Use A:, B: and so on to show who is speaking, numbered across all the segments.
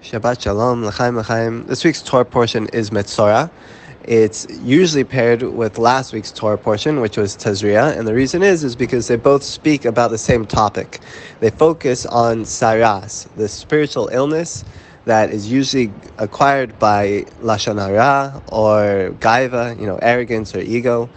A: Shabbat Shalom, L'chaim L'chaim. This week's Torah portion is Metzorah. It's usually paired with last week's Torah portion, which was Tza'aras, and the reason is because they both speak about the same topic. They focus on Tza'aras, the spiritual illness that is usually acquired by Lashon Hara or Gaiva, arrogance or ego.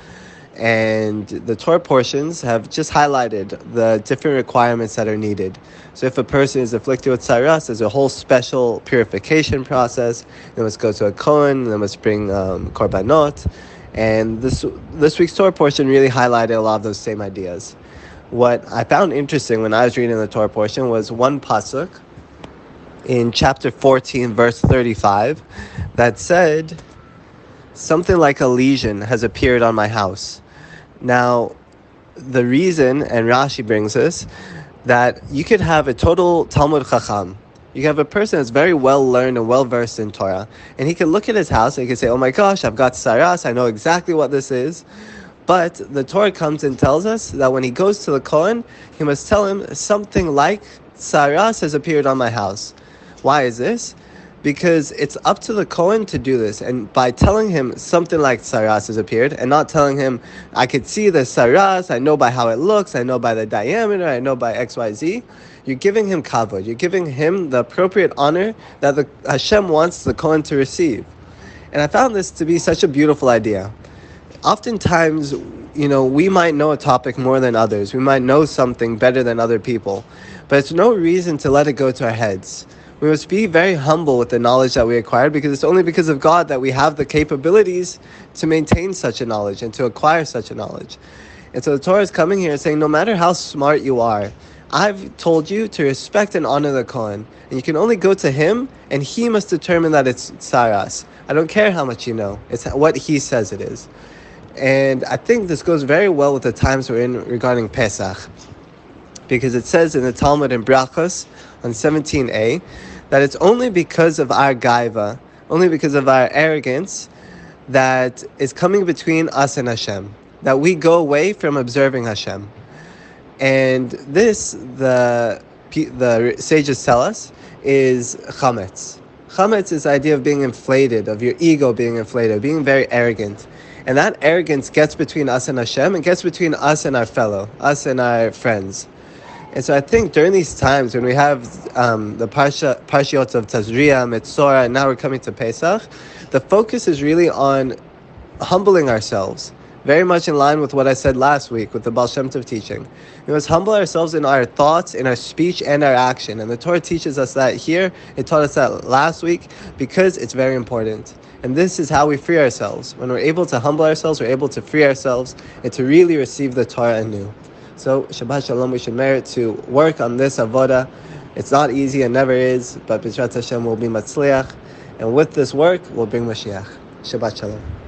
A: And the Torah portions have just highlighted the different requirements that are needed. So if a person is afflicted with Tza'aras, there's a whole special purification process. They must go to a Kohen, they must bring korbanot. And this week's Torah portion really highlighted a lot of those same ideas. What I found interesting when I was reading the Torah portion was one pasuk in chapter 14, verse 35, that said, something like a lesion has appeared on my house. Now, the reason, and Rashi brings this, that you could have a total Talmud Chacham. You can have a person that's very well learned and well versed in Torah, and he can look at his house and he can say, oh my gosh, I've got Tza'aras, I know exactly what this is. But the Torah comes and tells us that when he goes to the Kohen, he must tell him something like Tza'aras has appeared on my house. Why is this? Because it's up to the Kohen to do this. And by telling him something like Tza'aras has appeared, and not telling him, I could see the Tza'aras, I know by how it looks, I know by the diameter, I know by XYZ, you're giving him kavod, you're giving him the appropriate honor that the Hashem wants the Kohen to receive. And I found this to be such a beautiful idea. Oftentimes, we might know a topic more than others. We might know something better than other people. But it's no reason to let it go to our heads. We must be very humble with the knowledge that we acquired, because it's only because of God that we have the capabilities to maintain such a knowledge and to acquire such a knowledge. And so the Torah is coming here saying, no matter how smart you are, I've told you to respect and honor the Kohen. And you can only go to him, and he must determine that it's Tza'aras. I don't care how much you know. It's what he says it is. And I think this goes very well with the times we're in regarding Pesach. Because it says in the Talmud in Brachos on 17a, that it's only because of our gaiva, only because of our arrogance, that is coming between us and Hashem, that we go away from observing Hashem. And this, the sages tell us, is chametz. Chametz is the idea of being inflated, of your ego being inflated, being very arrogant. And that arrogance gets between us and Hashem, and gets between us and our fellow, us and our friends. And so I think during these times when we have the parshiot of Tza'aras, Metzorah, and now we're coming to Pesach, the focus is really on humbling ourselves, very much in line with what I said last week with the Baal Shem Tov teaching. We must humble ourselves in our thoughts, in our speech, and our action. And the Torah teaches us that here. It taught us that last week because it's very important. And this is how we free ourselves. When we're able to humble ourselves, we're able to free ourselves and to really receive the Torah anew. So, Shabbat Shalom, we should merit to work on this avoda. It's not easy, it never is, but B'ezras Hashem will be matzliach. And with this work, we'll bring Mashiach. Shabbat Shalom.